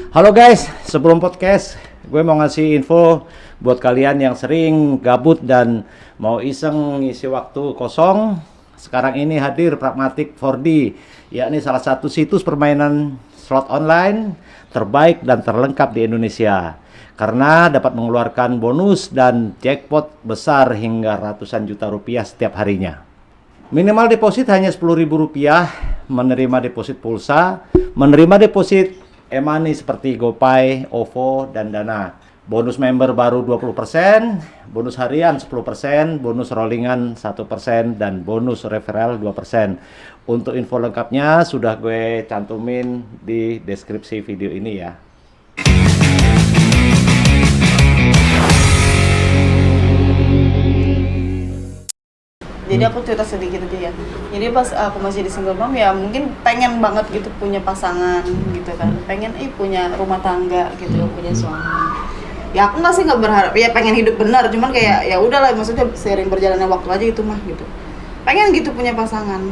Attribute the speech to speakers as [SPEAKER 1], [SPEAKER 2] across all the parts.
[SPEAKER 1] Halo guys, sebelum podcast, gue mau ngasih info buat kalian yang sering gabut dan mau iseng ngisi waktu kosong. Sekarang ini hadir Pragmatic 4D, yakni salah satu situs permainan slot online terbaik dan terlengkap di Indonesia. Karena dapat mengeluarkan bonus dan jackpot besar hingga ratusan juta rupiah setiap harinya. Minimal deposit hanya Rp10.000, menerima deposit pulsa, menerima deposit e-money seperti GoPay, OVO, dan Dana. Bonus member baru 20%, bonus harian 10%, bonus rollingan 1%, dan bonus referral 2%. Untuk info lengkapnya sudah gue cantumin di deskripsi video ini ya.
[SPEAKER 2] Jadi aku cerita sedikit aja ya. Jadi pas aku masih di single mom ya mungkin pengen banget gitu punya pasangan gitu kan. Pengen punya rumah tangga gitu, punya suami. Ya aku nggak berharap ya pengen hidup benar, cuman kayak ya udahlah maksudnya seiring berjalannya waktu aja itu mah gitu. Pengen gitu punya pasangan.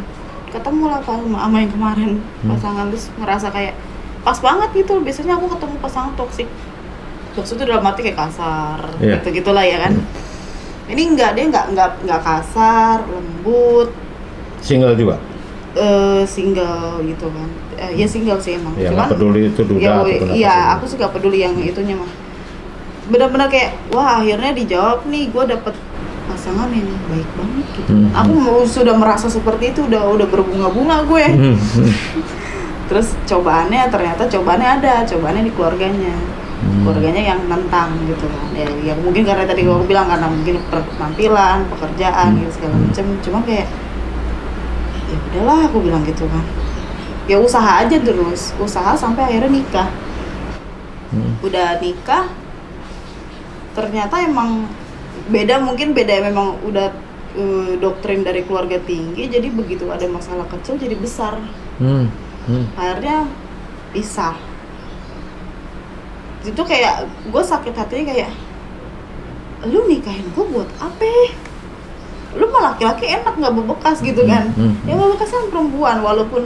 [SPEAKER 2] Ketemu lah sama yang kemarin pasangan, terus ngerasa kayak pas banget gitu. Biasanya aku ketemu pasangan toksik. Toksik itu dalam arti kayak kasar, gitu-gitulah ya kan. Ini dia enggak kasar, lembut.
[SPEAKER 1] Single juga?
[SPEAKER 2] Single gitu kan. Ya single sih emang.
[SPEAKER 1] Ya,
[SPEAKER 2] cuman
[SPEAKER 1] peduli itu duda
[SPEAKER 2] iya, aku sih gak peduli yang itunya mah. Benar-benar kayak wah akhirnya dijawab nih, gue dapet pasangan yang baik banget gitu. Aku sudah merasa seperti itu, udah berbunga-bunga gue. Terus cobaannya ada, cobaannya di keluarganya. Keluarganya yang nentang gitu kan ya mungkin karena tadi aku bilang karena mungkin penampilan, pekerjaan gitu segala macam. Cuma kayak ya udahlah aku bilang gitu kan, ya usaha aja terus, usaha sampai akhirnya nikah. Udah nikah ternyata emang beda memang udah doktrin dari keluarga tinggi, jadi begitu ada masalah kecil jadi besar. Akhirnya pisah. Itu kayak gue sakit hatinya kayak lu nikahin gue buat apa? Lu mah laki-laki enak nggak bebekas gitu kan? Ya bebekas kan perempuan, walaupun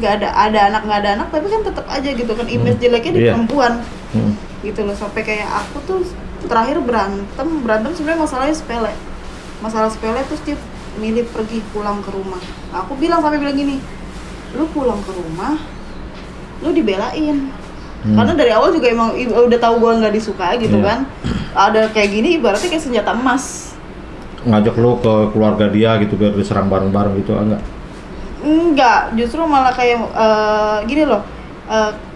[SPEAKER 2] nggak ada anak tapi kan tetap aja gitu kan image jeleknya di perempuan. Gitu loh, sampai kayak aku tuh terakhir berantem sebenarnya masalah sepele terus dia milih pergi pulang ke rumah. Aku sampai bilang gini, lu pulang ke rumah lu dibelain. Karena dari awal juga emang udah tahu gue nggak disuka gitu kan. Ada kayak gini ibaratnya kayak senjata emas.
[SPEAKER 1] Ngajak lo ke keluarga dia gitu biar diserang bareng-bareng gitu enggak?
[SPEAKER 2] Enggak, justru malah kayak gini loh.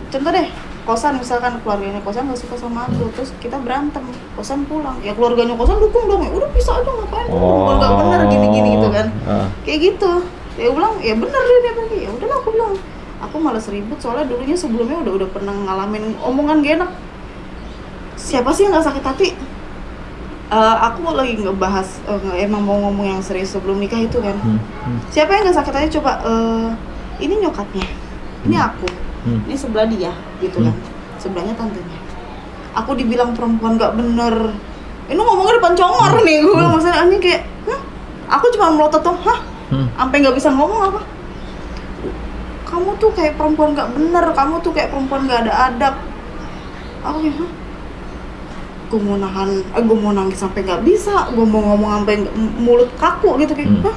[SPEAKER 2] Contoh deh, kosan misalkan keluarganya kosan nggak suka sama aku, terus kita berantem, kosan pulang. Ya keluarganya kosan dukung dong, ya udah pisah aja ngapain? Nggak bener gini-gini gitu kan. Kayak gitu. Ya bilang ya bener deh dia pergi. Ya udahlah aku bilang. Aku malas ribut soalnya dulunya sebelumnya udah pernah ngalamin omongan gak enak. Siapa sih yang nggak sakit hati? Aku lagi ngebahas emang mau ngomong yang serius sebelum nikah itu kan. Siapa yang nggak sakit hati coba? Ini nyokapnya, ini aku, ini sebelah dia gitu kan. Sebelahnya tantenya. Aku dibilang perempuan nggak bener. Ini ngomongnya depan congor nih gue. Maksudnya ini kayak, aku cuma melotot tuh, sampai nggak bisa ngomong apa? Kamu tuh kayak perempuan gak bener, kamu tuh kayak perempuan gak ada adab. Aku kayak, gue mau nangis sampai gak bisa, gue mau ngomong sampai mulut kaku gitu kayak,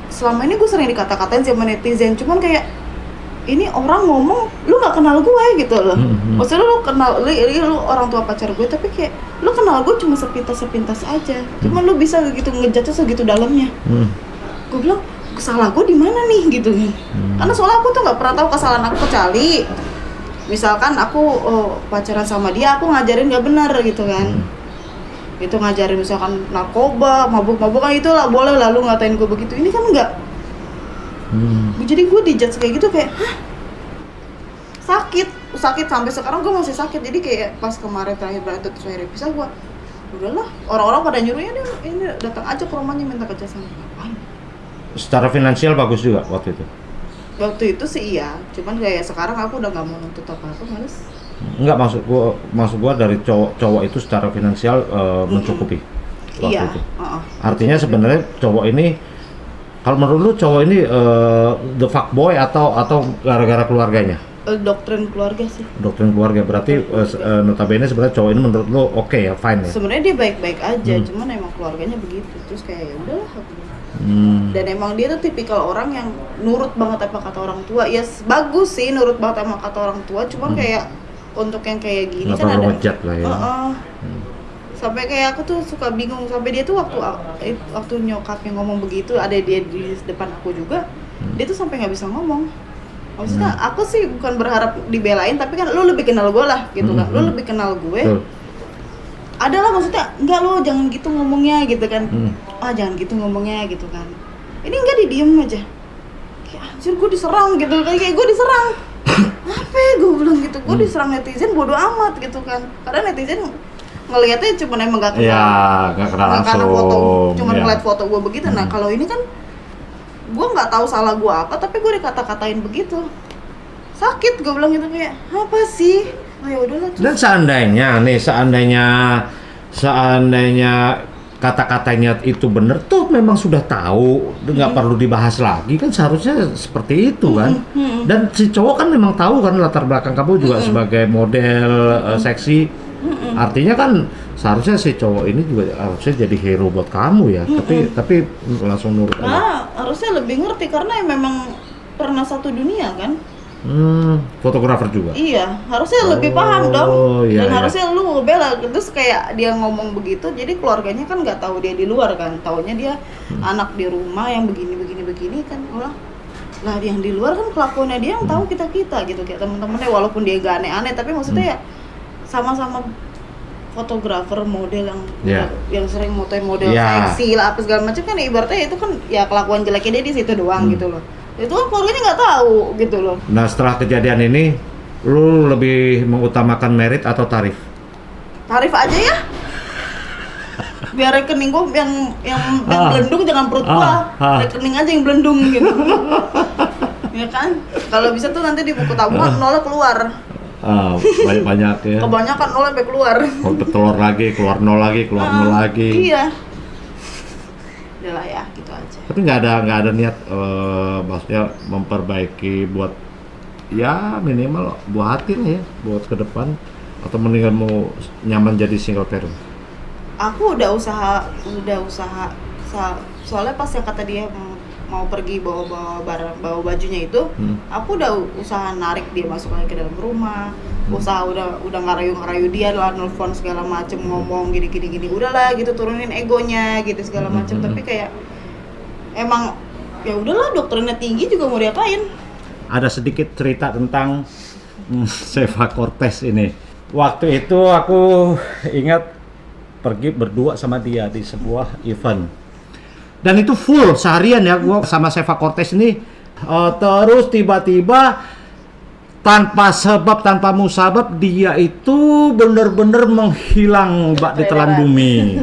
[SPEAKER 2] Selama ini gue sering dikata-katain sama netizen, cuman kayak ini orang ngomong, lu gak kenal gue gitu loh. Maksudnya lu kenal, lu orang tua pacar gue, tapi kayak lu kenal gue cuma sepintas aja. Cuman lu bisa gitu ngejudge segitu dalamnya. Gue bilang, salah gue di mana nih gitu kan. Karena soalnya aku tuh nggak pernah tahu kesalahan aku kecuali misalkan aku pacaran sama dia, aku ngajarin nggak benar gitu kan. Itu ngajarin misalkan narkoba, mabuk-mabukan itulah boleh lalu ngatain gue begitu. Ini kan enggak. Jadi gue dijudge kayak gitu kayak sakit sampai sekarang gue masih sakit. Jadi kayak pas kemarin terakhir berantem terus akhirnya pisah, gue udahlah, orang-orang pada nyuruhnya dia ini datang aja ke rumahnya minta kerjasama. Ngapain?
[SPEAKER 1] Secara finansial bagus juga waktu itu?
[SPEAKER 2] Waktu itu sih iya, cuman kayak sekarang aku udah nggak mau nuntut apa-apa, males.
[SPEAKER 1] Enggak, maksud gua dari cowok itu secara finansial mencukupi waktu itu. Artinya sebenarnya cowok ini, kalau menurut lu cowok ini the fuckboy atau gara-gara keluarganya?
[SPEAKER 2] Doktrin keluarga sih.
[SPEAKER 1] Doktrin keluarga berarti notabene sebenarnya cowok ini menurut lo oke ya, fine ya.
[SPEAKER 2] Sebenarnya dia baik-baik aja, cuman emang keluarganya begitu. Terus kayak ya udahlah aku bilang. Dan emang dia tuh tipikal orang yang nurut banget apa kata orang tua. Ya bagus sih nurut banget sama kata orang tua, cuman kayak untuk yang kayak gini
[SPEAKER 1] nggak
[SPEAKER 2] kan
[SPEAKER 1] perlu
[SPEAKER 2] ada.
[SPEAKER 1] ngejat lah ya.
[SPEAKER 2] Sampai kayak aku tuh suka bingung, sampai dia tuh waktu nyokapnya ngomong begitu, ada dia di depan aku juga, dia tuh sampai nggak bisa ngomong. Maksudnya aku sih bukan berharap dibelain, tapi kan lu lebih kenal gue lah gitu kan, lu lebih kenal gue. Adalah maksudnya enggak lo jangan gitu ngomongnya gitu kan, jangan gitu ngomongnya gitu kan. Ini enggak diem aja, kayak anjir gue diserang gitu kan, kayak gue diserang. Apa ya gue bilang gitu, gue diserang netizen bodo amat gitu kan, karena netizen ngelihatnya cuma emang gak kenal,
[SPEAKER 1] nggak kenal langsung,
[SPEAKER 2] karena foto, cuma ngeliat foto gue begitu. Nah kalau ini kan gue nggak tahu salah gue apa, tapi gue dikata-katain begitu, sakit gue bilang gitu, kayak apa sih. Oh ya udahlah.
[SPEAKER 1] Dan seandainya kata-katanya itu benar tuh memang sudah tahu, nggak perlu dibahas lagi kan, seharusnya seperti itu kan. Dan si cowok kan memang tahu kan latar belakang kamu juga sebagai model seksi. Artinya kan seharusnya si cowok ini juga harusnya jadi hero buat kamu ya. Tapi langsung nurut aja.
[SPEAKER 2] Harusnya lebih ngerti karena memang pernah satu dunia kan.
[SPEAKER 1] Fotografer juga.
[SPEAKER 2] Iya, harusnya lebih paham dong.
[SPEAKER 1] Iya,
[SPEAKER 2] Dan harusnya lu ngebela. Terus kayak dia ngomong begitu, jadi keluarganya kan nggak tahu dia di luar kan. Taunya dia anak di rumah yang begini kan. Lah yang di luar kan kelakuannya dia yang tahu kita gitu, kayak temen-temennya, walaupun dia gak aneh-aneh, tapi maksudnya ya sama-sama fotografer model yang sering motoin model seksi lah apa segala macam kan, ibaratnya itu kan ya kelakuan jeleknya dia di situ doang gitu loh. Itu kan keluarganya nggak tahu gitu loh.
[SPEAKER 1] Nah setelah kejadian ini, lu lebih mengutamakan merit atau tarif?
[SPEAKER 2] Tarif aja ya. Biar rekening gua yang belendung, jangan perut gua. Rekening aja yang belendung gitu. Ya kan? Kalau bisa tuh nanti di buku tabungan nolnya keluar.
[SPEAKER 1] Banyak ya.
[SPEAKER 2] Kebanyakan nolnya sampai keluar.
[SPEAKER 1] Telur lagi, keluar nol lagi, keluar nol lagi.
[SPEAKER 2] Iya. Udah lah ya, gitu aja.
[SPEAKER 1] Tapi nggak ada niat maksudnya memperbaiki buat ya minimal buatin ya buat ke depan, atau mendingan mau nyaman jadi single parent?
[SPEAKER 2] Aku udah usaha soalnya pas yang kata dia mau pergi bawa bajunya itu, aku udah usaha narik dia masuk lagi ke dalam rumah, usaha udah ngerayu dia lah, nelfon segala macem, ngomong gini, udahlah gitu, turunin egonya gitu segala macem. Tapi kayak emang ya udahlah, doktrinnya tinggi juga mau diapain.
[SPEAKER 1] Ada sedikit cerita tentang Seva Cortez ini. Waktu itu aku ingat pergi berdua sama dia di sebuah event. Dan itu full seharian ya gua sama Seva Cortez ini. Terus tiba-tiba tanpa sebab, tanpa musabab, dia itu bener-bener menghilang di telan bumi.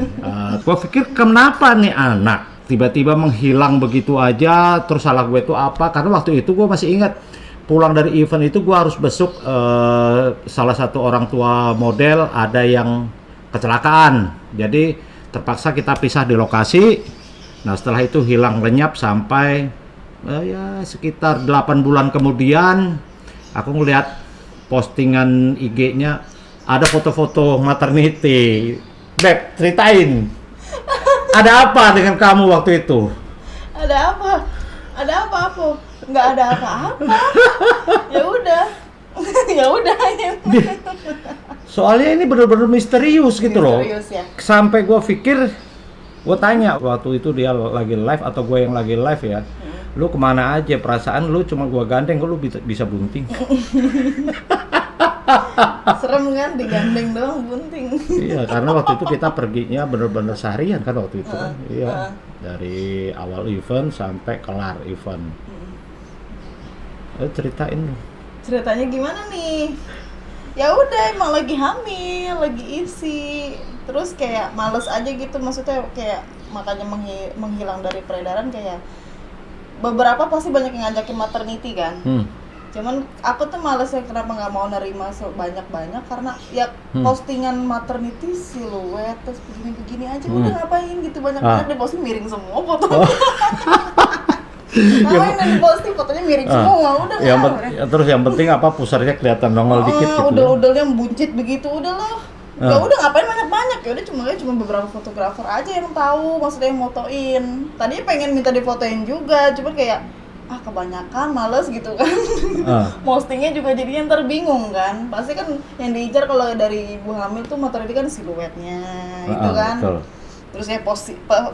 [SPEAKER 1] Gua pikir kenapa nih anak tiba-tiba menghilang begitu aja, terus salah gue itu apa? Karena waktu itu gue masih ingat pulang dari event itu gue harus besuk salah satu orang tua model, ada yang kecelakaan. Jadi terpaksa kita pisah di lokasi. Nah setelah itu hilang lenyap sampai ya sekitar 8 bulan kemudian aku ngeliat postingan IG-nya ada foto-foto maternity. Beb, ceritain. Ada apa dengan kamu waktu itu?
[SPEAKER 2] Ada apa? Nggak ada apa-apa. Ya udah. Ya udah.
[SPEAKER 1] Soalnya ini benar-benar misterius gitu loh.
[SPEAKER 2] Ya.
[SPEAKER 1] Sampai gue pikir, gue tanya waktu itu dia lagi live atau gue yang lagi live ya, lu kemana aja? Perasaan lu cuma gue gandeng, lu bisa bunting.
[SPEAKER 2] Serem kan, digandeng doang bunting.
[SPEAKER 1] Iya, karena waktu itu kita perginya bener-bener seharian kan waktu itu kan. Iya, dari awal event sampai kelar event. Ceritain.
[SPEAKER 2] Ceritanya gimana nih? Ya udah, emang lagi hamil, lagi isi. Terus kayak males aja gitu, maksudnya kayak makanya menghilang dari peredaran. Kayak beberapa pasti banyak yang ngajakin maternity kan. Cuman aku tuh males ya, kenapa nggak mau nerima sebanyak-banyak, karena ya postingan maternity siluet terus begini-begini aja udah ngapain gitu, banyak-banyak deh posting miring semua foto. Ngapain yang diposting fotonya miring semua, udah
[SPEAKER 1] Terus yang penting apa pusarnya kelihatan nongol dikit gitu.
[SPEAKER 2] Udah-udahnya buncit begitu, udahlah. Ya udah ngapain banyak-banyak, ya udah cuma beberapa fotografer aja yang tahu, maksudnya yang motoin. Tadinya pengen minta difotoin juga, cuma kayak kebanyakan males gitu kan. Postingnya juga jadinya ntar bingung kan. Pasti kan yang diincar kalau dari ibu hamil tuh motor itu kan siluetnya gitu kan.
[SPEAKER 1] Betul.
[SPEAKER 2] Terus ya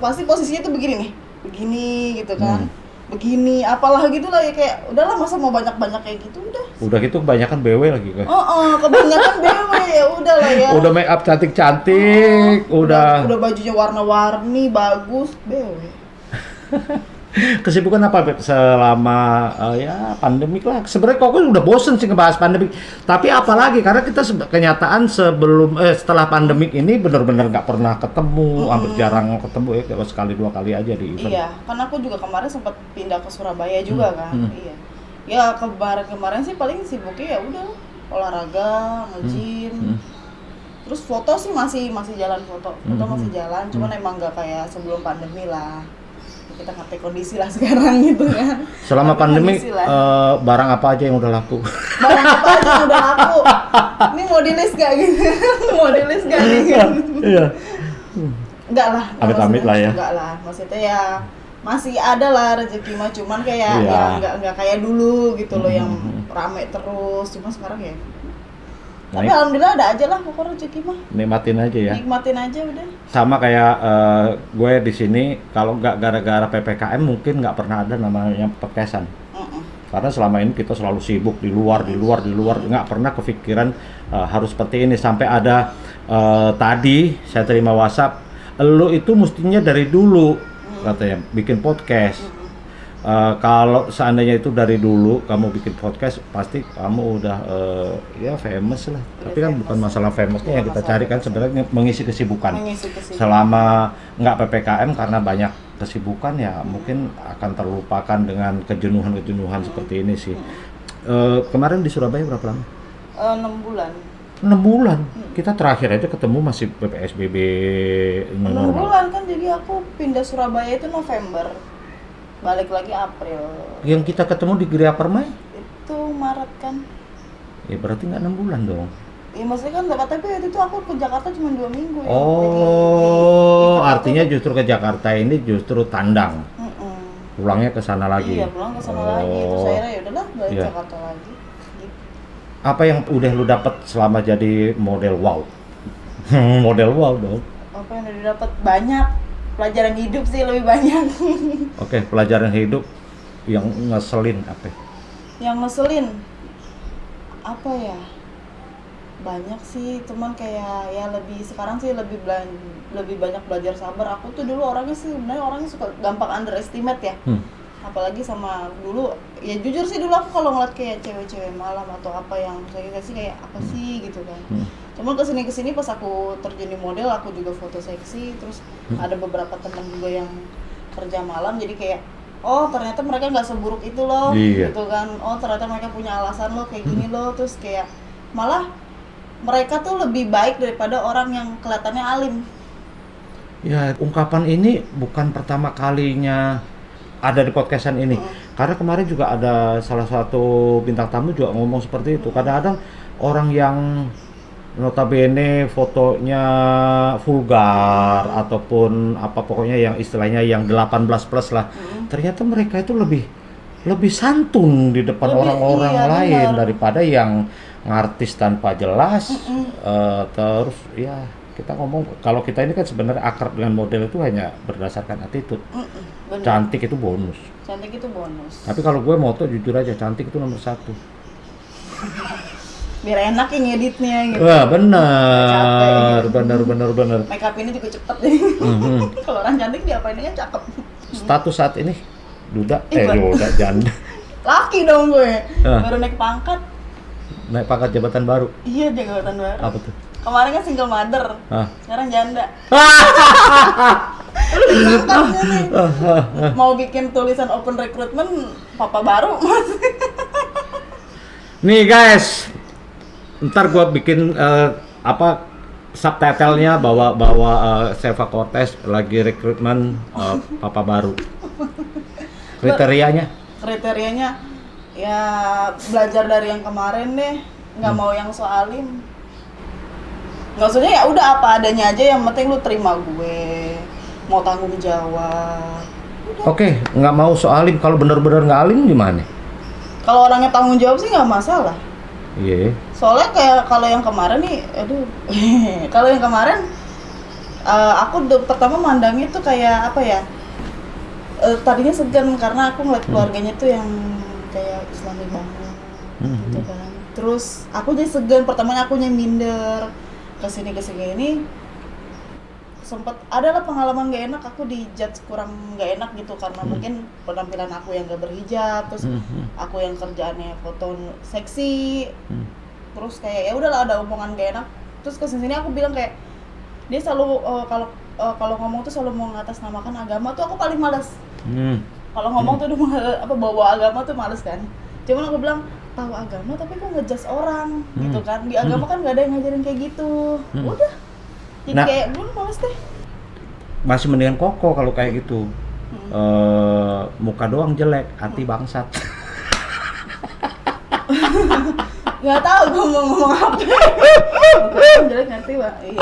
[SPEAKER 2] pasti posisinya tuh begini nih, begini gitu kan. Begini apalah gitu lah ya, kayak udahlah masa mau banyak-banyak kayak gitu
[SPEAKER 1] udah gitu kebanyakan BW lagi kan.
[SPEAKER 2] Kebanyakan BW ya udahlah ya.
[SPEAKER 1] Udah make up cantik-cantik, udah
[SPEAKER 2] bajunya warna-warni bagus, BW.
[SPEAKER 1] Kesibukan apa Beb selama ya pandemik lah. Sebenarnya kok udah bosen sih ngebahas pandemik. Tapi apalagi karena kita kenyataan setelah pandemik ini benar-benar nggak pernah ketemu, hampir jarang ketemu ya, kayak sekali dua kali aja di event.
[SPEAKER 2] Iya, kan aku juga kemarin sempat pindah ke Surabaya juga kan. Iya. Ya kemarin sih paling sibuknya ya udah olahraga, nge-gym. Terus foto sih masih jalan foto masih jalan, cuman emang nggak kayak sebelum pandemi lah. Kita ngerti kondisi lah sekarang gitu kan.
[SPEAKER 1] Selama pandemi barang apa aja yang udah laku?
[SPEAKER 2] Barang apa aja yang udah laku? Ini mau di list gak gitu? Mau di list gak nih?
[SPEAKER 1] Iya.
[SPEAKER 2] Enggak lah.
[SPEAKER 1] Amit-amit lah ya.
[SPEAKER 2] Enggak lah, maksudnya ya masih ada lah rezeki mah, cuman kayak ya enggak kayak dulu gitu loh yang rame terus. Cuma sekarang ya tapi alhamdulillah ada aja lah pokoknya rezeki mah. Nikmatin aja ya. Nikmatin aja udah.
[SPEAKER 1] Sama kayak gue di sini kalau nggak gara-gara PPKM mungkin nggak pernah ada namanya podcastan. Karena selama ini kita selalu sibuk di luar, nggak pernah kepikiran harus seperti ini. Sampai ada tadi saya terima WhatsApp, lo itu mestinya dari dulu katanya bikin podcast. Kalau seandainya itu dari dulu kamu bikin podcast, pasti kamu udah ya famous lah. Tapi kan bukan masalah famousnya yang kita cari kan sebenarnya mengisi kesibukan. Selama nggak PPKM karena banyak kesibukan ya mungkin akan terlupakan dengan kejenuhan seperti ini sih. Kemarin di Surabaya berapa lama?
[SPEAKER 2] 6 bulan.
[SPEAKER 1] 6 bulan? Kita terakhir aja ketemu masih PSBB
[SPEAKER 2] 6 bulan kan, jadi aku pindah Surabaya itu November. Balik lagi April.
[SPEAKER 1] Yang kita ketemu di Gria Permai?
[SPEAKER 2] Itu Maret kan.
[SPEAKER 1] Ya berarti nggak 6 bulan dong.
[SPEAKER 2] Iya maksudnya kan tapi waktu itu aku ke Jakarta cuma 2 minggu ya.
[SPEAKER 1] Artinya justru ke Jakarta ini justru tandang. Pulangnya ke sana lagi.
[SPEAKER 2] Iya, pulang ke sana lagi. Terus akhirnya ya udahlah balik Jakarta lagi. Gitu.
[SPEAKER 1] Apa yang udah lu dapat selama jadi model wow? Model wow dong.
[SPEAKER 2] Apa yang udah dapat? Banyak. Pelajaran hidup sih lebih banyak.
[SPEAKER 1] Oke, pelajaran hidup yang ngeselin apa?
[SPEAKER 2] Yang ngeselin apa ya? Banyak sih, cuman kayak ya sekarang sih lebih banyak belajar sabar. Aku tuh dulu orangnya suka gampang underestimate ya. Apalagi sama dulu, ya jujur sih dulu aku kalau ngeliat kayak cewek-cewek malam atau apa yang saya kasih kayak apa sih gitu kan. Cuman kesini pas aku terjun di model, aku juga foto seksi, terus ada beberapa teman juga yang kerja malam, jadi kayak ternyata mereka nggak seburuk itu loh, gitu kan. Ternyata mereka punya alasan loh kayak gini loh, terus kayak malah mereka tuh lebih baik daripada orang yang kelihatannya alim.
[SPEAKER 1] Ya, ungkapan ini bukan pertama kalinya ada di podcastan ini. Karena kemarin juga ada salah satu bintang tamu juga ngomong seperti itu. Kadang-kadang orang yang notabene fotonya vulgar ataupun apa pokoknya yang istilahnya yang 18 plus lah. Ternyata mereka itu lebih santun di depan orang-orang lain daripada yang ngartis tanpa jelas. Terus ya kita ngomong kalau kita ini kan sebenarnya akrab dengan model itu hanya berdasarkan attitude. Cantik itu bonus. Tapi kalau gue moto jujur aja, cantik itu nomor 1.
[SPEAKER 2] Biar enak yang ngeditnya gitu.
[SPEAKER 1] Wah benar.
[SPEAKER 2] Make up ini juga cepet deh. Kalau orang cantik diapainnya cakep.
[SPEAKER 1] Status saat ini duda janda.
[SPEAKER 2] Laki dong gue. Baru naik pangkat
[SPEAKER 1] jabatan baru.
[SPEAKER 2] Iya, jabatan baru.
[SPEAKER 1] Apa tuh?
[SPEAKER 2] Kemarin kan single mother. Sekarang janda. Mau bikin tulisan open recruitment papa baru mas.
[SPEAKER 1] Nih guys, ntar gua bikin subtitlenya bahwa Seva Cortez lagi rekrutmen papa baru.
[SPEAKER 2] Kriterianya ya belajar dari yang kemarin deh, nggak mau yang soalim. Nggak, usahnya ya udah apa adanya aja, yang penting lu terima gue, mau tanggung jawab.
[SPEAKER 1] Oke, nggak mau soalin. Kalau bener-bener nggak alim gimana?
[SPEAKER 2] Kalau orangnya tanggung jawab sih nggak masalah.
[SPEAKER 1] Iya.
[SPEAKER 2] Soalnya kayak kalau yang kemarin nih, aduh, kalau yang kemarin aku pertama mandangnya tuh kayak apa ya? Tadinya segan karena aku ngeliat keluarganya tuh yang kayak Islami banget, gitu kan. Terus aku jadi segan, pertamanya aku minder kesini ini. Sempet adalah pengalaman gak enak, aku dijudge kurang gak enak gitu karena mungkin penampilan aku yang gak berhijab, terus aku yang kerjaannya foto seksi, terus kayak ya udahlah ada omongan gak enak. Terus kesini aku bilang kayak dia selalu kalau ngomong tuh selalu mengatasnamakan agama tuh aku paling males. Kalau ngomong tuh udah bawa agama tuh males kan. Cuman aku bilang tahu agama tapi kok ngejudge orang gitu kan. Di agama kan gak ada yang ngajarin kayak gitu. Udah. Jadi kayak belum males deh.
[SPEAKER 1] Masih mendingan Koko kalau kayak gitu. Muka doang jelek, hati bangsat.
[SPEAKER 2] Gak tahu gue mau ngomong apa. Muka doang jelek nanti Pak. Iya.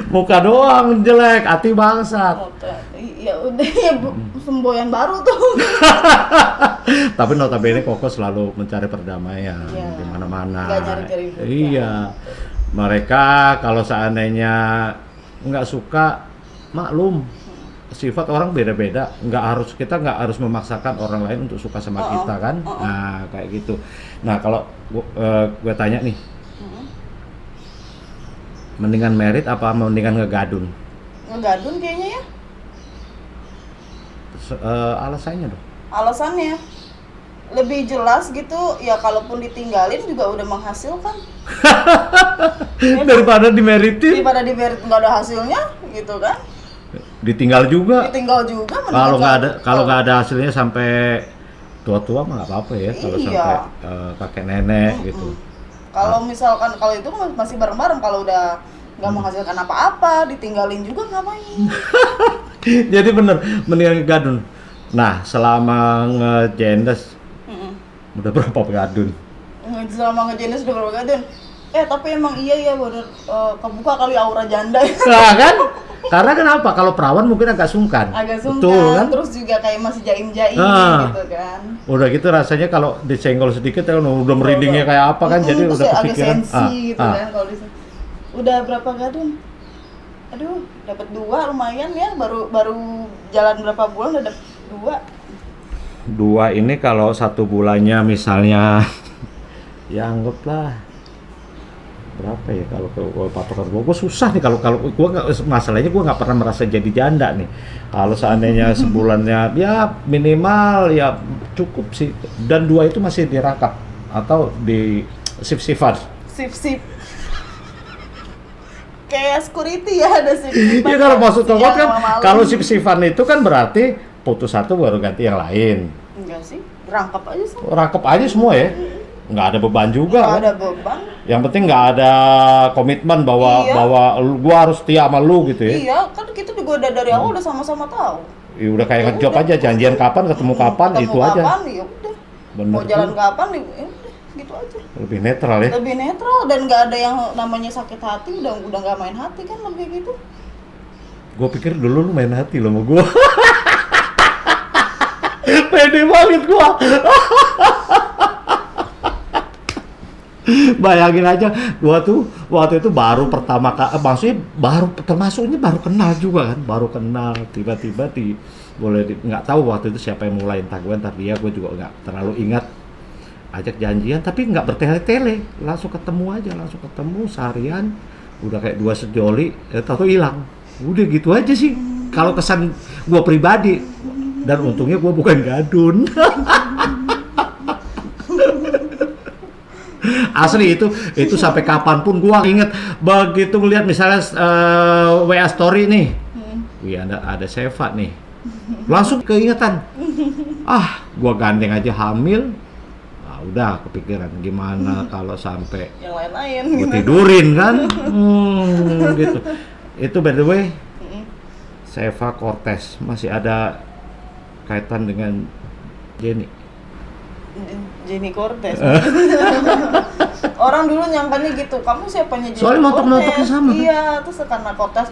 [SPEAKER 1] Muka doang jelek, hati bangsat.
[SPEAKER 2] Ya udah ya semboyan baru tuh.
[SPEAKER 1] Tapi notabene Koko selalu mencari perdamaian di mana-mana.
[SPEAKER 2] Gak cari-cari ribut.
[SPEAKER 1] Iya. Mereka kalau seandainya nggak suka, maklum. Sifat orang beda-beda. Kita nggak harus memaksakan orang lain untuk suka sama kita kan. Nah kayak gitu. Nah kalau gue tanya nih, mendingan merit apa mendingan ngegadun?
[SPEAKER 2] Ngegadun kayaknya ya.
[SPEAKER 1] Alasannya dong?
[SPEAKER 2] Alasannya lebih jelas gitu ya, kalaupun ditinggalin juga udah menghasilkan.
[SPEAKER 1] Daripada dimeritin?
[SPEAKER 2] Daripada dimerit nggak ada hasilnya gitu kan.
[SPEAKER 1] Ditinggal juga?
[SPEAKER 2] Ditinggal juga.
[SPEAKER 1] Kalau nggak ada hasilnya sampai tua-tua mah nggak apa-apa ya. Kalau sampai kakek nenek gitu.
[SPEAKER 2] Kalau misalkan kalau itu masih bareng-bareng, kalau udah nggak menghasilkan apa-apa, ditinggalin juga ngapain?
[SPEAKER 1] Jadi bener, mendingan gadun. Nah, selama ngejendes, udah berapa gadun?
[SPEAKER 2] Selama ngejendes udah berapa gadun? Tapi emang iya bener, kebuka kali aura janda.
[SPEAKER 1] Nah kan? Karena kenapa? Kalau perawan mungkin agak sungkan.
[SPEAKER 2] Betul, kan? Terus juga kayak masih jaim-jaim gitu kan.
[SPEAKER 1] Udah gitu rasanya kalau disenggol sedikit kan udah merindingnya kayak apa kan, jadi udah kepikiran.
[SPEAKER 2] Agak sensi gitu kan kalau udah berapa gadun? Aduh, dapat 2 lumayan ya, baru jalan berapa bulan udah dapat 2.
[SPEAKER 1] 2 ini kalau 1 bulannya misalnya ya anggaplah berapa ya, kalau patokan gue susah nih, kalau gue masalahnya gue nggak pernah merasa jadi janda nih. Kalau seandainya sebulannya ya minimal ya cukup sih, dan 2 itu masih dirangkap atau di sip-sipan.
[SPEAKER 2] Sip kayak security ya, ada sip-sipan.
[SPEAKER 1] Iya, kalau maksud kamu kan kalau sip-sipan itu kan berarti putus 1 baru ganti yang lain.
[SPEAKER 2] Enggak sih, rangkap aja sih.
[SPEAKER 1] Rangkap aja semua ya. Nggak ada beban juga.
[SPEAKER 2] Nggak
[SPEAKER 1] kan?
[SPEAKER 2] ada beban.
[SPEAKER 1] Yang penting nggak ada komitmen bahwa gua harus setia sama lu gitu ya.
[SPEAKER 2] Iya, kan kita juga udah dari awal udah sama-sama tahu.
[SPEAKER 1] Ya udah kayak ngejob aja, janjian kapan, ketemu kapan, itu aja.
[SPEAKER 2] Kapan, ya udah.
[SPEAKER 1] Bener.
[SPEAKER 2] Mau jalan kapan, ya udah gitu aja.
[SPEAKER 1] Lebih netral ya.
[SPEAKER 2] Lebih netral, dan nggak ada yang namanya sakit hati, udah nggak main hati kan, lebih gitu.
[SPEAKER 1] Gua pikir dulu lu main hati lo sama gua. Pede banget gua. Bayangin aja, gua tuh waktu itu baru pertama kali, maksudnya termasuknya baru kenal juga kan, tiba-tiba nggak tahu waktu itu siapa yang mulai, entah dia, gue juga nggak terlalu ingat, ajak janjian tapi nggak bertele-tele, langsung ketemu seharian, udah kayak 2 sejoli, tahu hilang, udah gitu aja sih. Kalau kesan gua pribadi, dan untungnya gua bukan gadun. Asli itu sampai kapanpun gua inget, begitu ngeliat misalnya WA story nih, wih ada Seva nih, langsung keingetan, gua gandeng aja hamil, udah kepikiran gimana kalau sampai
[SPEAKER 2] yang lain-lain
[SPEAKER 1] gua tidurin kan, gitu. Itu by the way, Seva Cortez masih ada kaitan dengan Jenny?
[SPEAKER 2] Jenny Cortez. Orang dulu nyangkanya gitu, kamu siapanya Jenny
[SPEAKER 1] Soalnya
[SPEAKER 2] Cortez?
[SPEAKER 1] notok-notoknya sama, kan?
[SPEAKER 2] Iya, terus karena Cortez,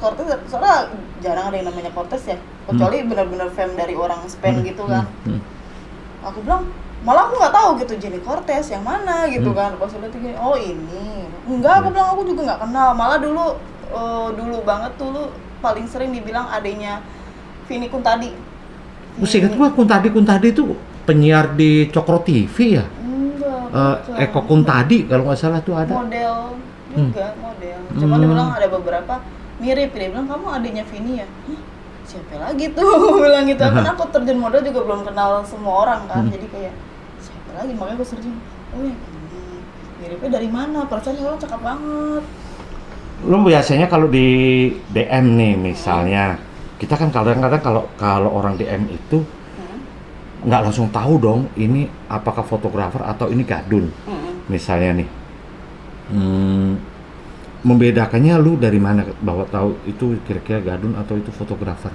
[SPEAKER 2] soalnya jarang ada yang namanya Cortez ya, kecuali benar-benar fan dari orang Spain gitu kan. Aku bilang, malah aku nggak tahu gitu Jenny Cortez yang mana gitu kan. Pas udah gini, oh ini, enggak, aku bilang aku juga nggak kenal. Malah dulu banget dulu paling sering dibilang adanya Vini Kuntadi.
[SPEAKER 1] Ingat gua Kuntadi itu penyiar di Cokro TV ya?
[SPEAKER 2] Enggak,
[SPEAKER 1] Eko Kuntadi kalau nggak salah tuh ada.
[SPEAKER 2] model juga model. Cuma dia bilang ada beberapa mirip, dia bilang kamu adiknya Vini ya. Hah, siapa lagi tuh? Bilang gitu. Kan aku terjun model juga belum kenal semua orang kan. Jadi kayak siapa lagi, makanya aku searching. Oh ya ini miripnya dari mana? Perasaan orang cakep banget.
[SPEAKER 1] Lu biasanya kalau di DM nih misalnya, kita kan kadang-kadang kalau orang DM itu nggak langsung tahu dong ini apakah fotografer atau ini gadun. Misalnya nih, membedakannya lu dari mana bahwa tahu itu kira-kira gadun atau itu fotografer?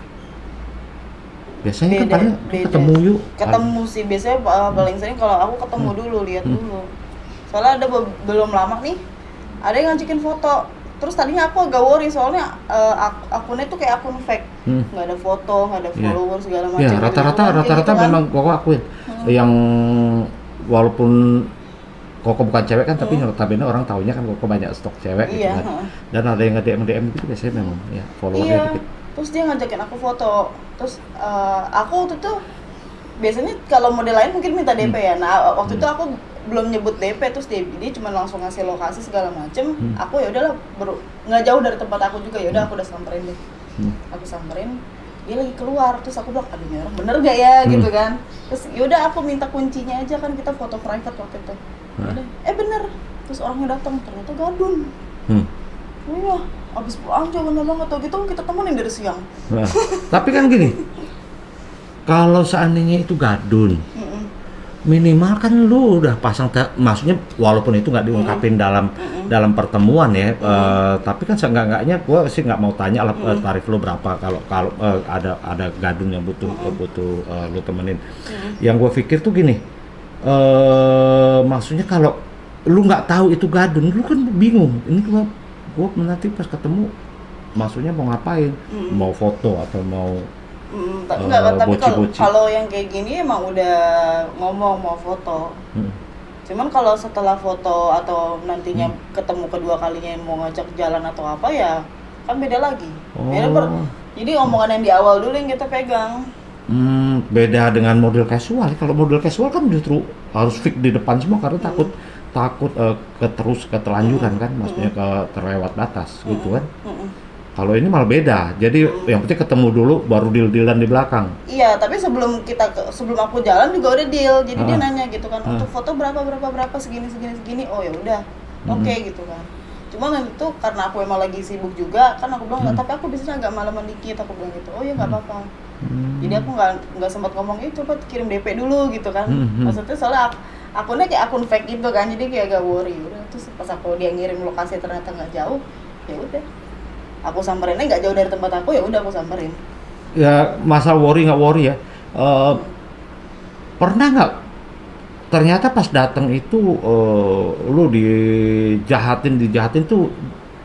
[SPEAKER 1] Biasanya kan paling ketemu yuk.
[SPEAKER 2] Ketemu sih biasanya paling sering kalau aku ketemu dulu, lihat dulu. Soalnya ada belum lama nih, ada yang ngajakin foto. Terus tadinya aku agak worry soalnya akunnya tuh kayak akun fake, nggak ada foto, nggak ada follower segala macam.
[SPEAKER 1] Ya rata-rata
[SPEAKER 2] gitu kan.
[SPEAKER 1] memang Koko akuin yang walaupun Koko bukan cewek kan, tapi notabene orang taunya kan Koko banyak stok cewek gitu
[SPEAKER 2] Iya,
[SPEAKER 1] kan. Dan ada yang nge-DM gitu biasanya memang ya followernya
[SPEAKER 2] iya.
[SPEAKER 1] dikit.
[SPEAKER 2] Terus dia ngajakin aku foto. Terus aku waktu itu biasanya kalau model lain mungkin minta DP ya. Nah waktu itu aku belum nyebut DP, terus dia cuma langsung ngasih lokasi segala macem. Aku ya udahlah, nggak jauh dari tempat aku juga, ya udah aku udah samperin deh. Aku samperin, dia lagi keluar, terus aku bilang aduh ini orang bener gak ya gitu kan. Terus yaudah aku minta kuncinya aja, kan kita foto private waktu itu. Yaudah, bener, terus orangnya datang, ternyata gadun. Iya, abis pulang jawabannya banget tuh gitu, kita temenin dari siang.
[SPEAKER 1] Nah, tapi kan gini, kalau seandainya itu gadun, minimal kan lu udah pasang maksudnya walaupun itu nggak diungkapin dalam pertemuan ya, tapi kan seenggak-enggaknya gue sih nggak mau tanya tarif lu berapa kalau ada gadun yang butuh lu temenin. Yang gue pikir tuh gini, maksudnya kalau lu nggak tahu itu gadun, lu kan bingung. Ini gue nanti pas ketemu maksudnya mau ngapain, mau foto atau mau
[SPEAKER 2] Enggak, tapi kalau yang kayak gini emang udah ngomong mau foto. Cuman kalau setelah foto atau nantinya ketemu kedua kalinya mau ngajak jalan atau apa ya kan beda lagi. Jadi omongan yang di awal dulu yang kita pegang.
[SPEAKER 1] Beda dengan model casual. Kalau model casual kan justru harus fix di depan semua karena takut keterlanjuran kan, maksudnya terlewat batas gitu kan. Kalau ini malah beda, jadi yang penting ketemu dulu baru deal-dealan di belakang.
[SPEAKER 2] Iya, tapi sebelum aku jalan juga udah deal, jadi dia nanya gitu kan, untuk foto berapa segini, oh ya udah, oke gitu kan. Cuma nanti tuh karena aku emang lagi sibuk juga, kan aku bilang nggak, tapi aku biasanya agak malaman dikit, aku bilang gitu, oh ya nggak apa-apa. Jadi aku nggak sempat ngomong, coba kirim DP dulu gitu kan. Maksudnya soalnya akunnya kayak akun fake gitu kan, jadi kayak agak worry. Udah, terus pas dia ngirim lokasi ternyata nggak jauh, ya udah. Aku samperinnya nggak jauh dari tempat aku, ya udah aku samperin.
[SPEAKER 1] Ya masalah worry nggak worry ya. Pernah nggak ternyata pas datang itu lu dijahatin tuh,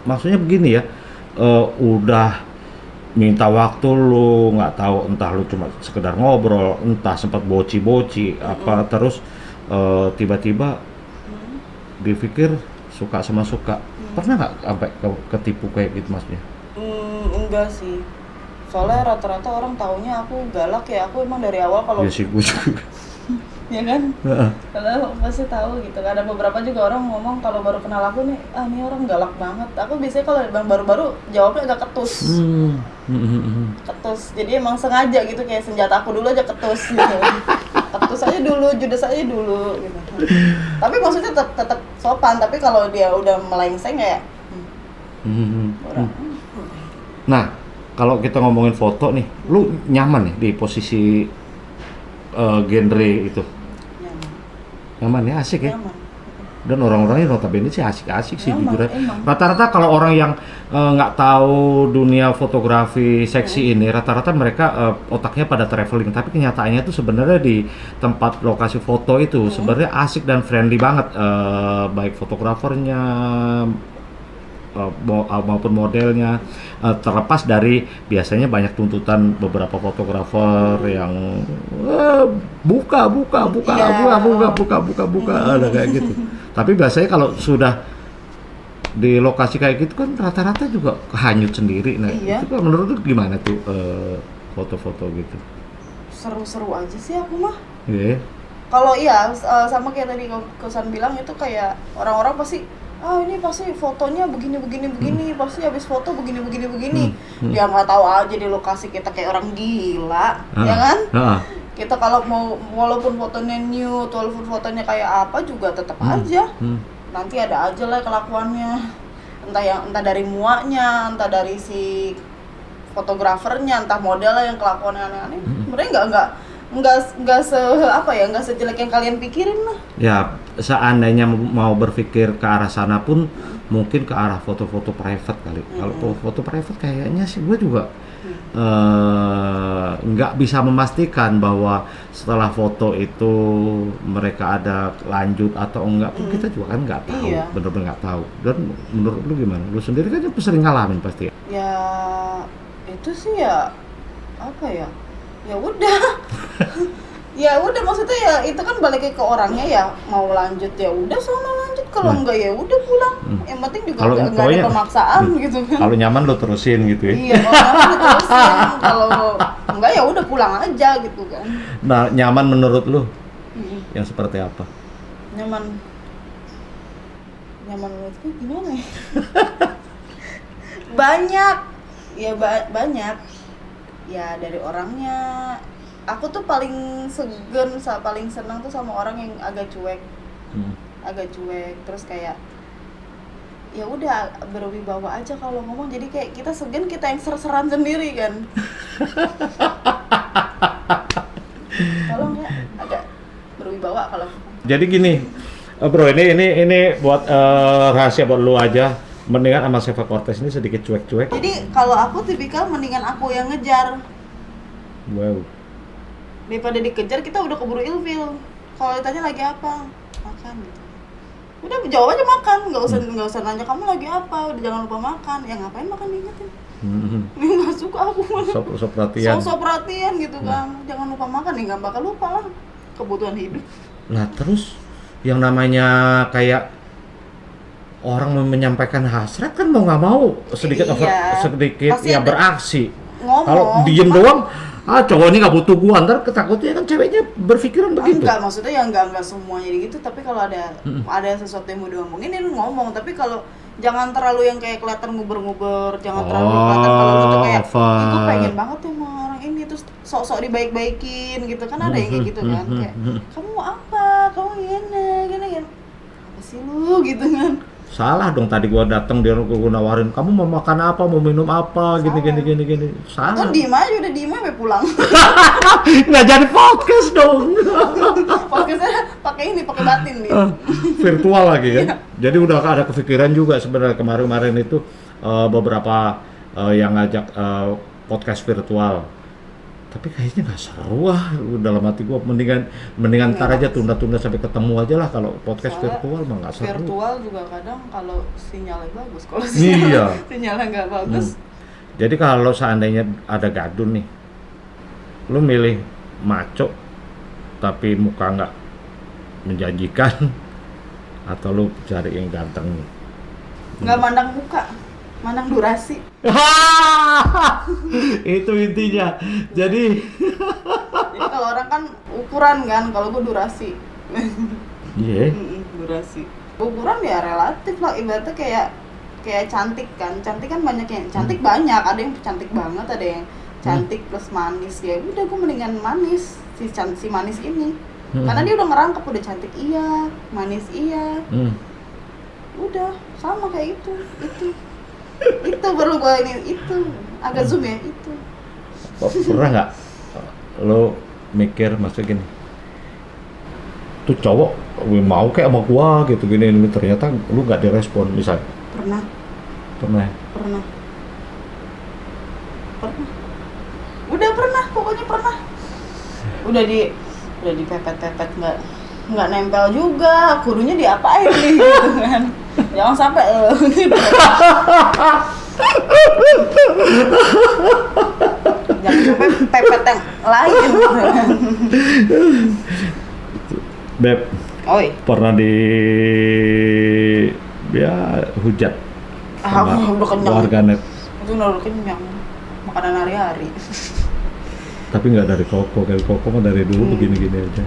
[SPEAKER 1] maksudnya begini ya, udah minta waktu lu nggak tahu, entah lu cuma sekedar ngobrol, entah sempat boci apa, terus tiba-tiba dipikir suka sama suka. Pernah nggak sampai ketipu kayak gitu maksudnya?
[SPEAKER 2] Enggak sih, soalnya rata-rata orang taunya aku galak ya, aku emang dari awal kalau
[SPEAKER 1] ya sih gue juga.
[SPEAKER 2] Ya kan? Kalau pasti tahu gitu. Ada beberapa juga orang ngomong kalau baru kenal aku nih, ini orang galak banget. Aku biasanya kalau baru-baru jawabnya agak ketus. Ketus. Jadi emang sengaja gitu, kayak senjata aku dulu aja ketus gitu. Ketus aja dulu, judes aja dulu gitu. Tapi maksudnya tetap sopan, tapi kalau dia udah melengseng ya
[SPEAKER 1] Nah, kalau kita ngomongin foto nih, lu nyaman nih di posisi genre itu? Nyaman ya, asik ya?
[SPEAKER 2] Nyaman.
[SPEAKER 1] Dan orang-orangnya notabene sih asik-asik sih
[SPEAKER 2] Emang,
[SPEAKER 1] jujur.
[SPEAKER 2] emang.
[SPEAKER 1] Rata-rata kalau orang yang nggak tahu dunia fotografi seksi ini, rata-rata mereka otaknya pada traveling. Tapi kenyataannya itu sebenarnya di tempat lokasi foto itu sebenarnya asik dan friendly banget, baik fotografernya maupun modelnya, terlepas dari biasanya banyak tuntutan beberapa fotografer yang buka ada kayak gitu. Tapi biasanya kalau sudah di lokasi kayak gitu kan rata-rata juga hanyut sendiri. Nah,
[SPEAKER 2] Iya.
[SPEAKER 1] itu kan menurut lu gimana tuh foto-foto gitu?
[SPEAKER 2] Seru-seru aja sih aku mah.
[SPEAKER 1] Iya.
[SPEAKER 2] Kalau iya sama kayak tadi Kosan bilang itu kayak orang-orang pasti ini pasti fotonya begini pasti habis foto begini dia nggak tahu aja di lokasi kita kayak orang gila ya kan. Kita kalau mau walaupun fotonya nude walaupun fotonya kayak apa juga tetap aja nanti ada aja lah kelakuannya, entah dari muanya, entah dari si fotografernya, entah modelnya yang kelakuannya aneh-aneh. Sebenarnya nggak sejelek yang kalian pikirin lah.
[SPEAKER 1] Ya, seandainya mau berpikir ke arah sana pun mungkin ke arah foto-foto private kali. Kalau foto private kayaknya sih gue juga nggak bisa memastikan bahwa setelah foto itu mereka ada lanjut atau enggak pun kita juga kan nggak tahu,
[SPEAKER 2] Iya.
[SPEAKER 1] bener-bener nggak tahu. Dan menurut lu gimana? Lu sendiri kan sering ngalamin pasti ya?
[SPEAKER 2] Ya itu sih ya apa ya udah ya udah maksudnya ya itu kan balik ke orangnya ya mau lanjut ya udah sama lanjut kalau enggak ya udah pulang yang penting juga
[SPEAKER 1] Kalau
[SPEAKER 2] nggak ada pemaksaan gitu kan.
[SPEAKER 1] Kalau nyaman lo terusin gitu ya?
[SPEAKER 2] Iya kalau nyaman diterusin kalau enggak ya udah pulang aja gitu kan.
[SPEAKER 1] Nah, nyaman menurut lu yang seperti apa?
[SPEAKER 2] nyaman menurutku gimana ya? banyak ya banyak ya dari orangnya. Aku tuh paling paling senang tuh sama orang yang agak cuek terus kayak ya udah berwibawa aja kalau ngomong, jadi kayak kita segan kita yang ser-seran sendiri kan. Tolong ya agak berwibawa kalau.
[SPEAKER 1] Jadi gini, bro, ini buat rahasia buat lu aja. Mendingan sama Seva Cortez ini sedikit cuek-cuek.
[SPEAKER 2] Jadi kalau aku tipikal mendingan aku yang ngejar.
[SPEAKER 1] Wow.
[SPEAKER 2] Daripada dikejar kita udah keburu ilfil. Kalau ditanya lagi apa? Makan gitu. Udah jawab aja makan, nggak usah nanya kamu lagi apa, udah jangan lupa makan. Ya ngapain makan diingetin? Nggak suka aku.
[SPEAKER 1] Sok perhatian.
[SPEAKER 2] Sok perhatian gitu kan. Jangan lupa makan, ya nggak bakal lupa lah kebutuhan hidup.
[SPEAKER 1] Nah terus yang namanya kayak orang menyampaikan hasrat kan mau nggak mau sedikit
[SPEAKER 2] Iya.
[SPEAKER 1] sedikit
[SPEAKER 2] Pasti
[SPEAKER 1] ya
[SPEAKER 2] ada
[SPEAKER 1] beraksi.
[SPEAKER 2] ngomong.
[SPEAKER 1] Kalau diem doang, cowok ini nggak butuh gua, ntar ketakutnya kan ceweknya berpikiran begitu.
[SPEAKER 2] Enggak, maksudnya ya enggak semuanya gitu, tapi kalau ada sesuatu yang mau diomongin ya lu ngomong, tapi kalau jangan terlalu yang kayak kelihatan nguber-nguber, jangan terlalu kelihatan kalau lu tuh kayak gue pengen banget tuh sama orang ini terus sok-sok dibaik-baikin gitu kan, ada yang kayak gitu kan, kayak kamu mau apa, kamu gini apa sih lu gitu kan.
[SPEAKER 1] Salah dong, tadi gua datang dia gua nawarin kamu mau makan apa, mau minum apa, gini. Salah.
[SPEAKER 2] Atau diem aja pulang.
[SPEAKER 1] Nggak jadi podcast dong.
[SPEAKER 2] Podcastnya pakai batin nih.
[SPEAKER 1] Virtual lagi kan. Jadi udah ada kepikiran juga sebenarnya kemarin itu beberapa yang ngajak podcast virtual. Tapi kayaknya nggak seru dalam hati gua mendingan ntar aja tunda-tunda sampai ketemu aja lah. Kalau podcast virtual mah nggak seru.
[SPEAKER 2] Virtual juga kadang kalau sinyalnya bagus, kalau
[SPEAKER 1] Iya.
[SPEAKER 2] sinyalnya nggak bagus.
[SPEAKER 1] Jadi kalau seandainya ada gadun nih, lu milih maco tapi muka nggak menjanjikan atau lu cari yang ganteng?
[SPEAKER 2] Nggak mandang muka, mandang durasi.
[SPEAKER 1] Itu intinya. Jadi
[SPEAKER 2] kalau orang kan ukuran kan, kalau gue durasi.
[SPEAKER 1] Iya.
[SPEAKER 2] Durasi. Ukuran ya relatif lah, ibaratnya kayak cantik kan banyak yang cantik banyak, ada yang cantik banget, ada yang cantik plus manis. Ya udah gue mendingan manis si manis ini. Karena dia udah ngerangkep, udah cantik iya, manis iya. Udah sama kayak itu perlu gue ini itu agak zoom ya itu.
[SPEAKER 1] Pernah nggak lo mikir maksud gini, tuh cowok mau kayak sama gua gitu gini, ternyata lu nggak direspon misalnya.
[SPEAKER 2] Pernah.
[SPEAKER 1] Pernah ya?
[SPEAKER 2] Pernah. Udah pernah, pokoknya pernah. Udah dipepet-pepet nggak nempel juga, kudunya diapain nih gitu kan. Jangan sampai gitu. Jangan sampai pepet yang lain gitu kan.
[SPEAKER 1] Beb,
[SPEAKER 2] Oi.
[SPEAKER 1] pernah di ya hujat sama
[SPEAKER 2] Udah kenyang.
[SPEAKER 1] warganet,
[SPEAKER 2] Itu udah kenyang. Makanan hari-hari.
[SPEAKER 1] tapi nggak dari Koko, dari Koko mah dari dulu begini-gini aja.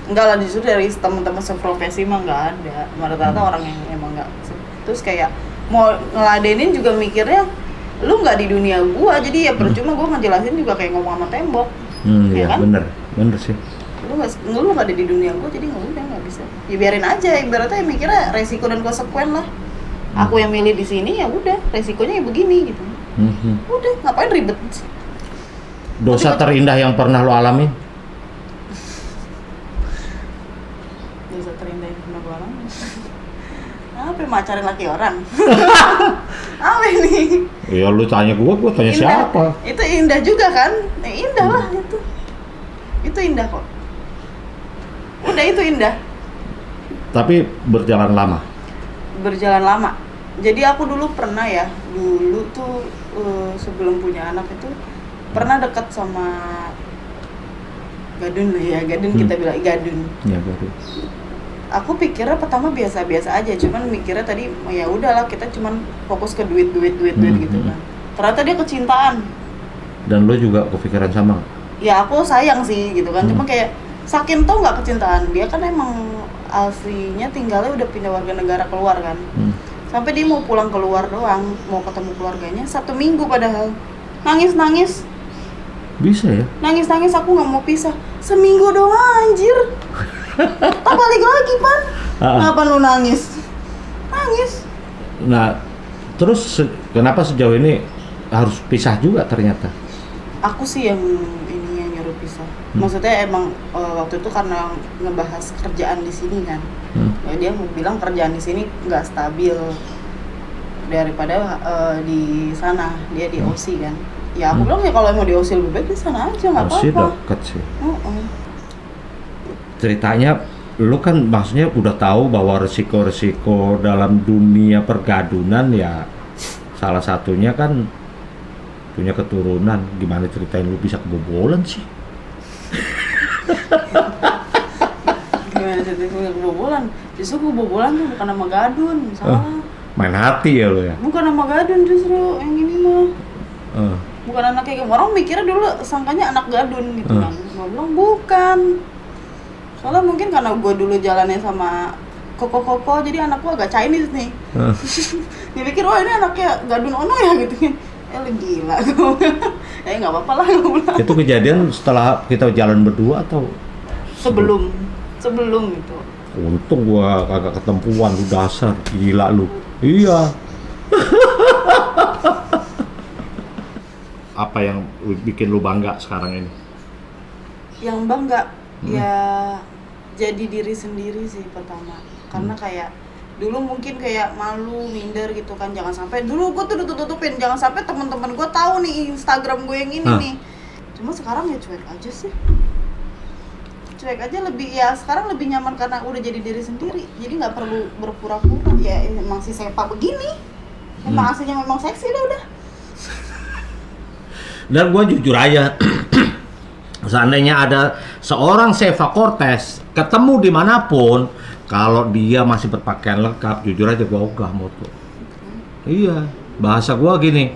[SPEAKER 2] Enggak lah, justru dari teman-teman seprofesi mah nggak ada. Rata-rata orang yang emang nggak. Terus kayak mau ngeladenin juga mikirnya lu nggak di dunia gua, jadi ya percuma gua ngejelasin juga kayak ngomong sama tembok.
[SPEAKER 1] Iya
[SPEAKER 2] kan?
[SPEAKER 1] bener sih.
[SPEAKER 2] Lu nggak ada di dunia gua, jadi nggak bisa. Ya biarin aja, ibaratnya mikirnya resiko dan konsekuen lah. Aku yang milih di sini ya udah, resikonya ya begini gitu. Udah, ngapain ribet?
[SPEAKER 1] Dosa terindah yang pernah lo alami?
[SPEAKER 2] Dosa terindah yang pernah gua alami. Apa macarin laki orang? Apa ini?
[SPEAKER 1] Ya lu tanya gua tanya
[SPEAKER 2] Indah.
[SPEAKER 1] siapa?
[SPEAKER 2] Itu indah juga kan? Indah lah itu. Itu indah kok. Udah, itu indah.
[SPEAKER 1] Tapi berjalan lama.
[SPEAKER 2] Berjalan lama. Jadi aku dulu pernah ya, dulu tuh sebelum punya anak itu pernah dekat sama gadun lah ya, gadun kita bilang gadun.
[SPEAKER 1] Iya, baru.
[SPEAKER 2] Aku pikirnya pertama biasa-biasa aja, cuman mikirnya tadi ya udahlah kita cuman fokus ke duit gitu kan. Ternyata dia kecintaan.
[SPEAKER 1] Dan lo juga kepikiran sama?
[SPEAKER 2] Ya aku sayang sih gitu kan, cuma kayak saking tau nggak kecintaan dia kan emang aslinya tinggalnya udah pindah warga negara keluar kan. Sampai dia mau pulang keluar doang, mau ketemu keluarganya 1 minggu padahal nangis.
[SPEAKER 1] Bisa ya?
[SPEAKER 2] Nangis aku nggak mau pisah, seminggu doang anjir. Tak balik lagi Pan. Kenapa lu nangis?
[SPEAKER 1] Nah, terus kenapa sejauh ini harus pisah juga ternyata?
[SPEAKER 2] Aku sih yang nyuruh pisah. Maksudnya emang waktu itu karena ngebahas kerjaan di sini kan. Ya dia mau bilang kerjaan di sini nggak stabil daripada di sana, dia di OSI kan. Ya aku bilang ya kalau mau di OSI lebih baik di sana aja, nggak apa-apa.
[SPEAKER 1] OSI deket sih. Ceritanya lu kan maksudnya udah tahu bahwa resiko-resiko dalam dunia pergadunan ya salah satunya kan punya keturunan. Gimana ceritain lu bisa kebobolan sih?
[SPEAKER 2] Gimana ceritanya kebobolan? Justru kebobolan tuh bukan nama gadun, salah.
[SPEAKER 1] Main hati ya lu ya?
[SPEAKER 2] Bukan nama gadun justru, yang ini mah. Bukan anak kayak orang mikirnya dulu sangkanya anak gadun gitu kan. Gua bilang bukan. Soalnya mungkin karena gue dulu jalannya sama koko jadi anak gue agak Chinese nih. Dia pikir ini anaknya gadun ono ya gitu kan. Lu gila gue. Nggak apa-apa lah gue bilang.
[SPEAKER 1] Itu kejadian setelah kita jalan berdua atau
[SPEAKER 2] sebelum itu.
[SPEAKER 1] Untung gua kagak ketempuan, lu dasar gila lu. Iya. Apa yang bikin lu bangga sekarang ini?
[SPEAKER 2] Yang bangga ya jadi diri sendiri sih pertama. Karena kayak dulu mungkin kayak malu, minder gitu kan, jangan sampai dulu gue tuh tutupin, jangan sampai teman-teman gue tahu nih Instagram gue yang ini nih. Cuma sekarang ya cuek aja sih. Cuek aja lebih ya, sekarang lebih nyaman karena udah jadi diri sendiri. Jadi nggak perlu berpura-pura. Ya emang si Sepa begini. Emang aslinya memang seksi dah udah.
[SPEAKER 1] Dan gue jujur aja, seandainya ada seorang Seva Cortez ketemu dimanapun, kalau dia masih berpakaian lengkap, jujur aja gue ogah moto. Iya, bahasa gue gini,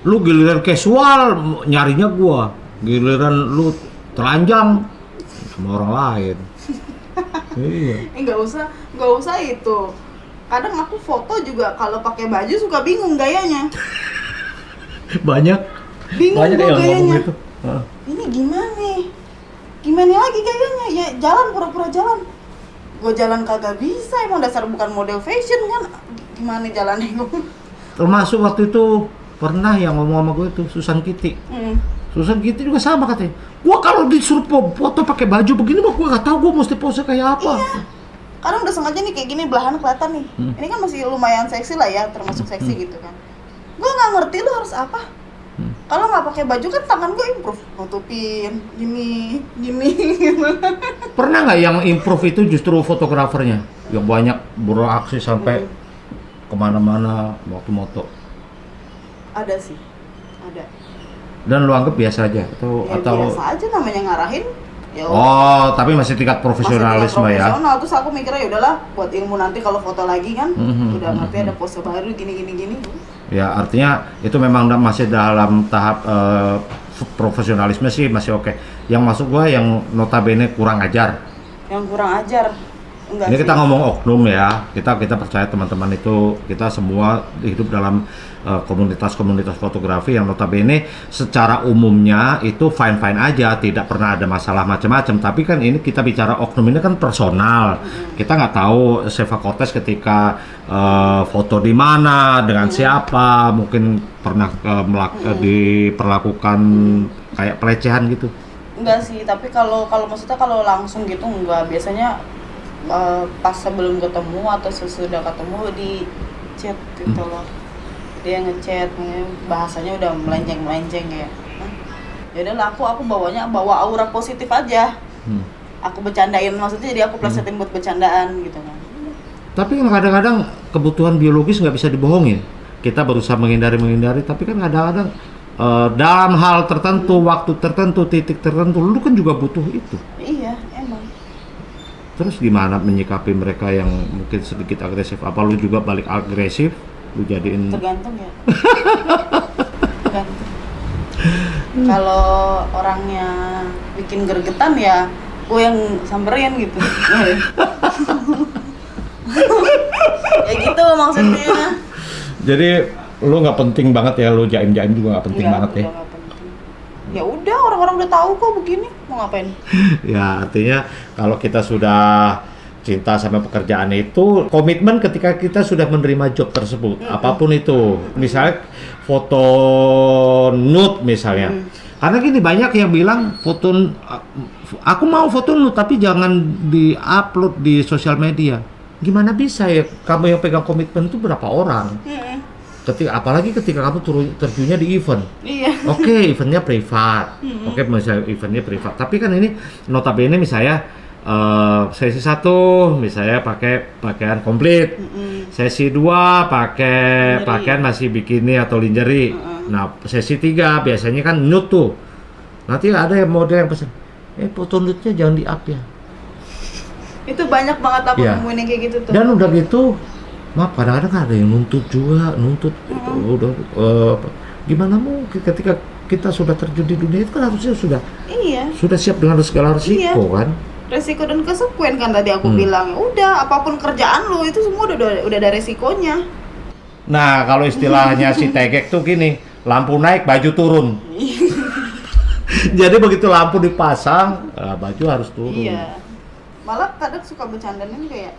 [SPEAKER 1] lu giliran casual nyarinya gue, giliran lu telanjang sama orang lain. Iya.
[SPEAKER 2] Nggak usah itu. Kadang aku foto juga kalau pakai baju suka bingung gayanya. Bingung
[SPEAKER 1] banyak
[SPEAKER 2] gue
[SPEAKER 1] yang
[SPEAKER 2] gayanya.
[SPEAKER 1] ngomong gitu.
[SPEAKER 2] Ini gimana lagi gayanya? Ya jalan pura-pura jalan. Gue jalan kagak bisa, emang dasar bukan model fashion kan. Gimana jalannya gue?
[SPEAKER 1] Termasuk waktu itu pernah yang ngomong sama gue itu Susan Kitty. Terus gitu juga sama katanya. Gua kalau disuruh foto pakai baju begini mah gua nggak tahu gua mesti pose kayak apa.
[SPEAKER 2] Iya. Karena udah sengaja nih kayak gini belahan kelihatan nih. Ini kan masih lumayan seksi lah ya, termasuk seksi gitu kan. Gue nggak ngerti lu harus apa. Kalau nggak pakai baju kan tangan gue improve, nutupin gini, gini.
[SPEAKER 1] Pernah nggak yang improve itu justru fotografernya yang banyak beraksi sampai kemana-mana waktu moto?
[SPEAKER 2] Ada sih, ada.
[SPEAKER 1] Dan lu anggap biasa aja
[SPEAKER 2] Ya,
[SPEAKER 1] atau
[SPEAKER 2] biasa aja namanya ngarahin. Ya
[SPEAKER 1] oh, tapi masih tingkat profesionalisme ya.
[SPEAKER 2] Profesional, terus aku mikirnya ya udahlah buat ilmu nanti kalau foto lagi kan, udah ngerti ada pose baru gini.
[SPEAKER 1] Ya artinya itu memang masih dalam tahap profesionalisme sih masih oke. Yang masuk gua yang notabene kurang ajar.
[SPEAKER 2] Yang kurang ajar. Enggak
[SPEAKER 1] Ini
[SPEAKER 2] sih.
[SPEAKER 1] kita ngomong oknum ya. Kita percaya teman-teman itu kita semua hidup dalam komunitas-komunitas fotografi yang notabene secara umumnya itu fine-fine aja, tidak pernah ada masalah macam-macam. Tapi kan ini kita bicara oknum ini kan personal. Kita nggak tahu Seva Cortez ketika foto di mana dengan siapa, mungkin pernah diperlakukan kayak pelecehan gitu.
[SPEAKER 2] Enggak sih, tapi kalau maksudnya kalau langsung gitu enggak. Biasanya pas sebelum ketemu atau sesudah ketemu di chat gitu loh. Dia ngechat, bahasanya udah melenceng kayak. Ya udahlah aku bawa aura positif aja. Aku bercandain, maksudnya jadi aku plesetin buat bercandaan gitu kan.
[SPEAKER 1] Tapi kadang-kadang kebutuhan biologis nggak bisa dibohongin. Kita berusaha menghindari, tapi kan kadang-kadang dalam hal tertentu, waktu tertentu, titik tertentu, lu kan juga butuh itu.
[SPEAKER 2] Iya, emang.
[SPEAKER 1] Terus gimana menyikapi mereka yang mungkin sedikit agresif? Apa lu juga balik agresif? Lu jadiin...
[SPEAKER 2] Tergantung ya. Tergantung. Kalau orangnya bikin gregetan ya, gue yang samperin gitu. Ya gitu maksudnya.
[SPEAKER 1] Jadi lu nggak penting banget ya, lu jaim-jaim juga nggak penting banget ya?
[SPEAKER 2] Nggak penting. Ya udah, orang-orang udah tahu kok begini, mau ngapain?
[SPEAKER 1] Ya artinya kalau kita sudah cinta sama pekerjaan itu, komitmen ketika kita sudah menerima job tersebut, apapun itu, misalnya foto nude misalnya. Karena gini, banyak yang bilang aku mau foto nude tapi jangan di-upload di sosial media. Gimana bisa ya, kamu yang pegang komitmen itu berapa orang? Apalagi ketika kamu terjunnya di event.
[SPEAKER 2] Iya.
[SPEAKER 1] Oke, eventnya privat. Oke, misalnya eventnya privat. Tapi kan ini notabene misalnya sesi 1 misalnya pakai pakaian komplit. Sesi 2 pakai pakaian masih bikini atau lingerie. Nah, sesi 3 biasanya kan nude tuh. Nanti ada yang model yang pesan, foto nude-nya jangan di-up ya.
[SPEAKER 2] Itu banyak banget aku
[SPEAKER 1] Ya.
[SPEAKER 2] nemuin yang kayak gitu tuh.
[SPEAKER 1] Dan udah gitu, maaf kadang-kadang ada yang nuntut juga, udah gimana mau ketika kita sudah terjun di dunia itu kan harusnya sudah siap dengan segala resiko kan.
[SPEAKER 2] Resiko dan konsekuen kan tadi aku bilang. Udah, apapun kerjaan lo itu semua udah ada resikonya.
[SPEAKER 1] Nah, kalau istilahnya si Tegek tuh gini, lampu naik, baju turun. Jadi begitu lampu dipasang, baju harus turun.
[SPEAKER 2] Iya. Malah kadang suka bercandain kayak,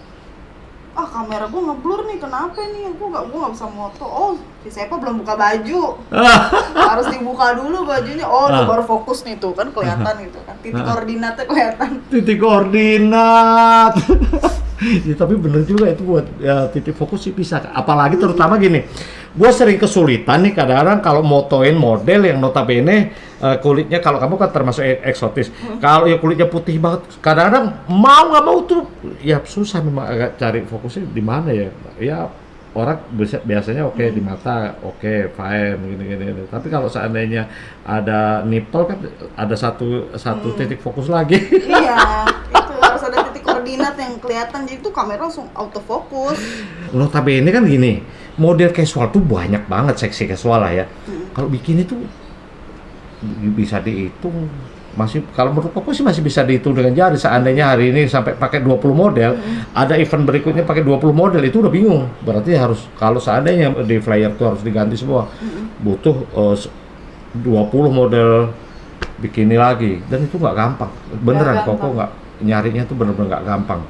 [SPEAKER 2] kamera gua ngeblur nih, kenapa nih? Gua nggak bisa moto. Oh, si Seva belum buka baju. Harus dibuka dulu bajunya. Oh, udah baru fokus nih tuh kan kelihatan gitu kan. Titik koordinatnya kelihatan.
[SPEAKER 1] Titik koordinat. Ya, tapi bener juga itu buat ya, titik fokus sih bisa. Apalagi terutama gini, gue sering kesulitan nih kadang-kadang kalau motoin model yang notabene kulitnya, kalau kamu kan termasuk eksotis. Kalau ya kulitnya putih banget, kadang-kadang mau nggak mau tuh ya susah memang agak cari fokusnya di mana ya. Ya orang biasanya oke, di mata oke, fine gini. Tapi kalau seandainya ada nipple kan ada satu titik fokus lagi.
[SPEAKER 2] Iya, itu harus ada titik koordinat yang kelihatan, jadi tuh kamera langsung autofokus.
[SPEAKER 1] Notabene kan gini, model casual tuh banyak banget, seksi casual lah ya. Kalau bikini tuh bisa dihitung, masih kalau menurut aku sih masih bisa dihitung dengan jari. Seandainya hari ini sampai pakai 20 model, ada event berikutnya pakai 20 model, itu udah bingung. Berarti harus, kalau seandainya di flyer tuh harus diganti semua, butuh 20 model bikini lagi, dan itu nggak gampang. Beneran, Koko nggak nyarinya tuh bener-bener nggak gampang.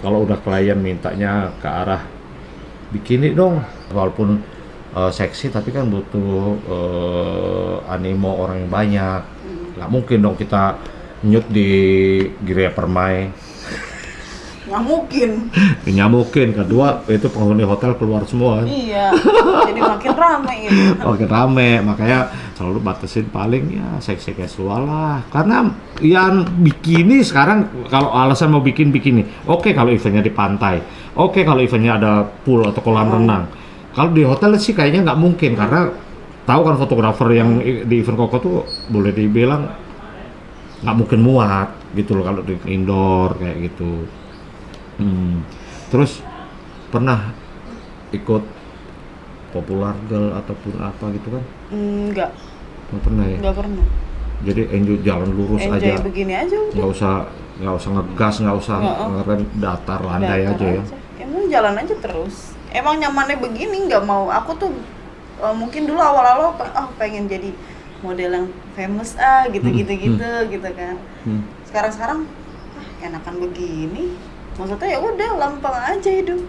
[SPEAKER 1] Kalau udah klien mintanya ke arah bikini dong, walaupun seksi tapi kan butuh animo orang yang banyak. Nggak mungkin dong kita nyut di Gereja Permai.
[SPEAKER 2] Nggak mungkin.
[SPEAKER 1] Nggak mungkin. Kedua itu penghuni hotel keluar semua.
[SPEAKER 2] Iya. Jadi makin rame gitu.
[SPEAKER 1] Makin rame, makanya selalu batasin paling ya seksi casual lah. Karena yang bikini sekarang kalau alasan mau bikin bikini, oke kalau eventnya di pantai, oke kalau eventnya ada pool atau kolam renang. Kalau di hotel sih kayaknya nggak mungkin karena tahu kan fotografer yang di event Koko tuh boleh dibilang nggak mungkin muat gitu loh kalau di indoor kayak gitu. Terus pernah ikut Popular Girl ataupun apa gitu kan?
[SPEAKER 2] Enggak.
[SPEAKER 1] Nggak pernah ya?
[SPEAKER 2] Nggak pernah.
[SPEAKER 1] Jadi enjoy jalan lurus
[SPEAKER 2] Enjoy
[SPEAKER 1] aja.
[SPEAKER 2] begini aja udah.
[SPEAKER 1] Nggak usah ngegas, nggak usah ngerem, datar landai
[SPEAKER 2] Datar
[SPEAKER 1] aja ya.
[SPEAKER 2] Emang jalan aja terus. Emang nyamannya begini, nggak mau. Aku tuh mungkin dulu awal-awal pengen jadi model yang famous gitu gitu kan. Sekarang enakan begini. Maksudnya ya udah lempeng aja hidup.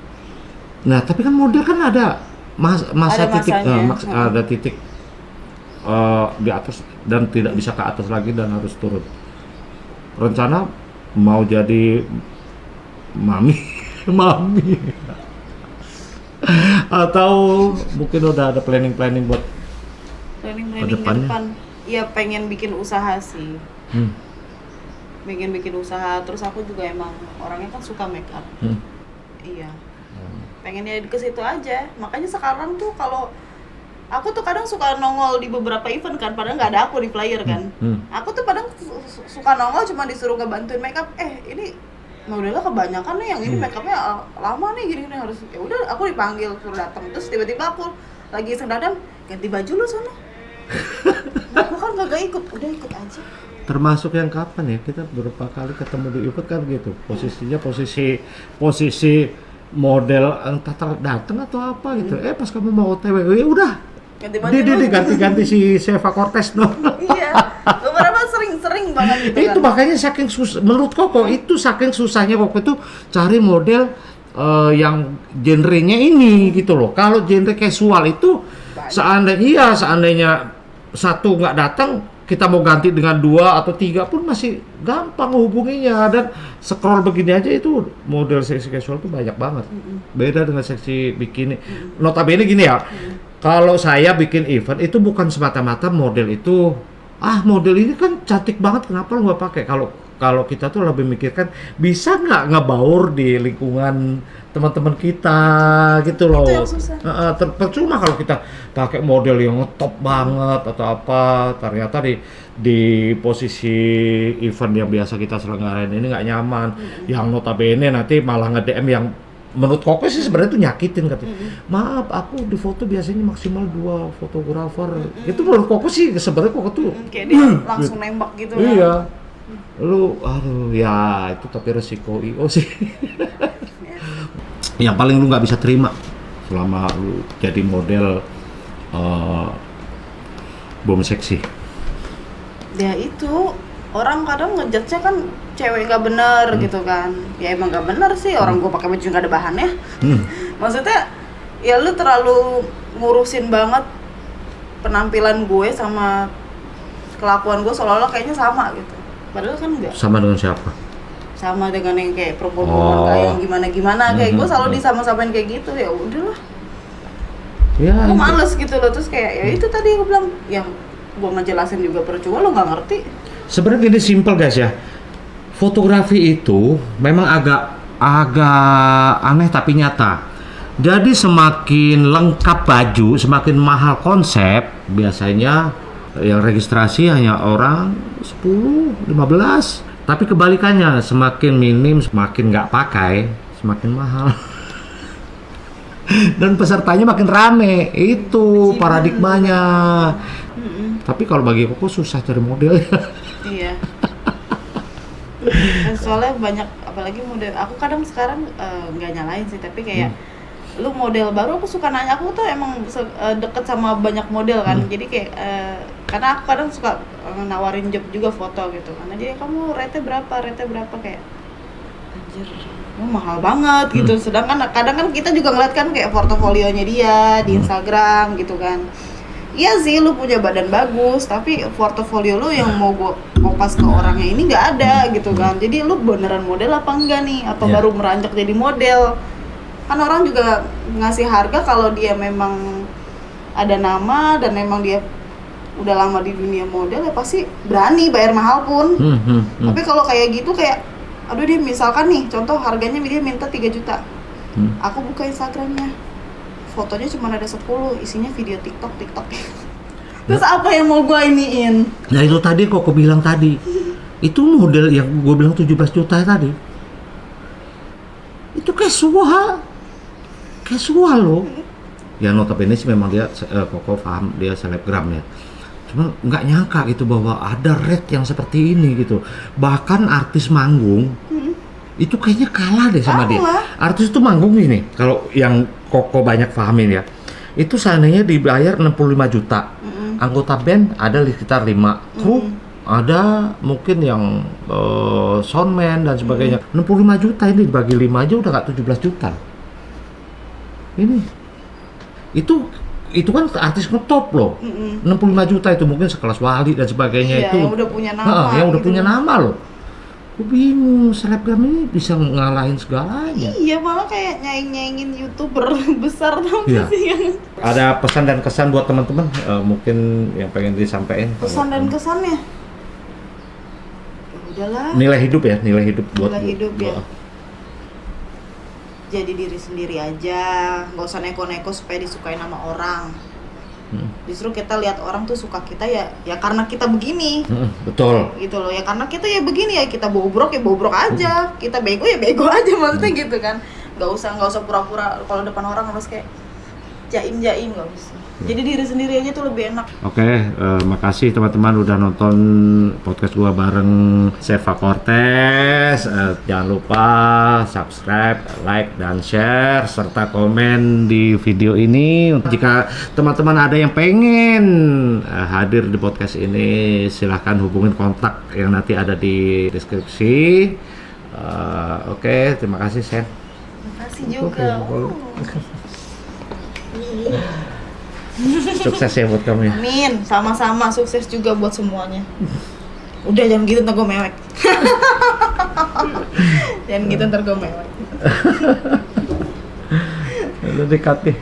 [SPEAKER 1] Nah tapi kan model kan ada masa
[SPEAKER 2] Ada
[SPEAKER 1] titik,
[SPEAKER 2] masanya.
[SPEAKER 1] ada titik di atas dan tidak bisa ke atas lagi dan harus turun. Rencana mau jadi mami, mami, atau mungkin udah ada planning buat
[SPEAKER 2] Planning ke
[SPEAKER 1] Kedepannya?
[SPEAKER 2] depan. Iya pengen bikin usaha sih. Pengen bikin usaha. Terus aku juga emang orangnya kan suka make up. Iya. Pengennya ke situ aja. Makanya sekarang tuh kalau aku tuh kadang suka nongol di beberapa event kan, padahal nggak ada aku di flyer kan. Aku tuh kadang suka nongol cuma disuruh ngebantuin make up. Ini modelnya kebanyakan nih yang ini make upnya lama nih gini harus. Ya udah aku dipanggil suruh datang. Terus tiba-tiba aku lagi iseng dadam ganti baju lu sono. Aku kan kagak ikut, udah ikut aja.
[SPEAKER 1] Termasuk yang kapan ya kita beberapa kali ketemu di event kan gitu posisinya posisi model entah datang atau apa gitu pas kamu mau OTW ya udah
[SPEAKER 2] Ganti baju lu.
[SPEAKER 1] ganti si Seva Cortez dong.
[SPEAKER 2] Iya, beberapa sering banget gitu kan.
[SPEAKER 1] Itu makanya saking menurut Koko itu saking susahnya Koko itu cari model yang genrenya ini gitu loh. Kalau genre casual itu seandainya satu nggak datang, kita mau ganti dengan 2 atau 3 pun masih gampang hubunginya dan scroll begini aja itu model seksi casual itu banyak banget. Beda dengan seksi bikini. Notabene gini ya, kalau saya bikin event itu bukan semata-mata model itu model ini kan cantik banget kenapa lu nggak pakai. Kalau kita tuh lebih mikirkan bisa nggak ngebaur di lingkungan teman-teman kita gitu loh.
[SPEAKER 2] Itu yang susah.
[SPEAKER 1] Percuma kalau kita pakai model yang top banget atau apa, ternyata di posisi event yang biasa kita selenggarain ini nggak nyaman. Yang notabene nanti malah nge-DM yang menurut Koko sih sebenarnya itu nyakitin katanya. Maaf, aku di foto biasanya maksimal 2 fotografer. Itu menurut Koko sih sebenarnya Koko tuh
[SPEAKER 2] kayak dia langsung nembak gitu kan.
[SPEAKER 1] iya. Lu ya itu tapi resiko IO sih. Yang paling lu nggak bisa terima selama lu jadi model bom seksi.
[SPEAKER 2] Ya itu orang kadang ngejudge-nya kan cewek nggak bener gitu kan. Ya emang nggak bener sih orang gua pakai baju nggak ada bahannya. Maksudnya ya lu terlalu ngurusin banget penampilan gue sama kelakuan gue seolah-olah kayaknya sama gitu. Padahal kan enggak.
[SPEAKER 1] Sama dengan siapa?
[SPEAKER 2] Sama dengan yang kayak perempuan-perempuan kayak yang gimana-gimana kayak gue selalu disama-samain kayak gitu. Ya udahlah.
[SPEAKER 1] Ya,
[SPEAKER 2] Aku males gitu loh. Terus kayak ya itu tadi aku bilang ya gue ngejelasin juga percuma lo nggak ngerti.
[SPEAKER 1] sebenarnya gini simple guys ya. Fotografi itu memang agak aneh tapi nyata. Jadi semakin lengkap baju, semakin mahal konsep, biasanya yang registrasi hanya orang 10, 15. Tapi kebalikannya, semakin minim, semakin nggak pakai, semakin mahal. Dan pesertanya makin rame, itu paradigmanya. Tapi kalau bagi Koko susah cari model.
[SPEAKER 2] Iya. Soalnya banyak, apalagi model. Aku kadang sekarang nggak nyalain sih, tapi kayak lu model baru, aku suka nanya. Aku tuh emang deket sama banyak model kan, jadi kayak karena aku kadang suka nawarin job juga foto gitu kan. Jadi kamu rate berapa kayak anjir mahal banget gitu. Sedangkan kadang kan kita juga ngeliat kan kayak portofolionya dia di Instagram gitu kan. Iya sih, lu punya badan bagus, tapi portofolio lu yang mau gua kopas ke orangnya ini nggak ada gitu kan. Jadi lu beneran model apa enggak nih? Atau
[SPEAKER 1] Iya.
[SPEAKER 2] baru meranjak jadi model? Kan orang juga ngasih harga kalau dia memang ada nama dan memang dia udah lama di dunia model, ya pasti berani bayar mahal pun. Tapi kalau kayak gitu kayak, aduh dia misalkan nih, contoh harganya dia minta 3 juta. Aku buka Instagramnya, fotonya cuma ada 10, isinya video TikTok. Terus apa yang mau gua iniin?
[SPEAKER 1] Nah itu tadi kok aku bilang tadi, itu model yang gue bilang 17 juta tadi, itu casual loh. Ya notabene sih memang dia Koko paham dia selebgram ya. Cuma nggak nyangka gitu bahwa ada rate yang seperti ini gitu. Bahkan artis manggung itu kayaknya kalah deh sama dia.
[SPEAKER 2] Kalah.
[SPEAKER 1] Artis itu manggung ini, kalau yang Koko banyak pahamin ya, itu seandainya dibayar 65 juta. Anggota band ada sekitar 5, kru ada mungkin yang soundman dan sebagainya. 65 juta ini dibagi 5 aja udah nggak 17 juta. Ini itu kan artis ngetop loh. 65 juta itu mungkin sekelas Wali dan sebagainya.
[SPEAKER 2] Iya,
[SPEAKER 1] itu
[SPEAKER 2] yang udah punya nama
[SPEAKER 1] yang udah
[SPEAKER 2] gitu.
[SPEAKER 1] punya nama loh. Aku bingung, selebgram ini bisa ngalahin segalanya.
[SPEAKER 2] Iya, malah kayak nyaing-nyaingin YouTuber besar tau
[SPEAKER 1] Iya.
[SPEAKER 2] gak sih kan?
[SPEAKER 1] Ada pesan dan kesan buat teman-teman mungkin yang pengen disampaikan?
[SPEAKER 2] Pesan dan kesannya? Ya udahlah,
[SPEAKER 1] Nilai hidup ya, nilai hidup buat
[SPEAKER 2] nilai hidup ya. Jadi diri sendiri aja, nggak usah neko-neko supaya disukai sama orang. Justru kita lihat orang tuh suka kita ya karena kita begini.
[SPEAKER 1] Betul.
[SPEAKER 2] Gitu loh, ya karena kita ya begini ya, kita bobrok ya bobrok aja, kita bego ya bego aja, maksudnya gitu kan. Nggak usah pura-pura kalau depan orang harus kayak jaim nggak usah. Jadi diri sendiri aja tuh lebih enak.
[SPEAKER 1] Oke, makasih teman-teman udah nonton podcast gua bareng Seva Cortez. Jangan lupa subscribe, like, dan share serta komen di video ini. Jika teman-teman ada yang pengen hadir di podcast ini, silahkan hubungin kontak yang nanti ada di deskripsi. Oke, terima kasih Sen.
[SPEAKER 2] Terima kasih juga.
[SPEAKER 1] Sukses ya buat kamu ya.
[SPEAKER 2] Amin, sama-sama sukses juga buat semuanya. Udah jangan gitu ntar gue mewek. Jangan gitu ntar gue mewek.
[SPEAKER 1] Udah dekat nih.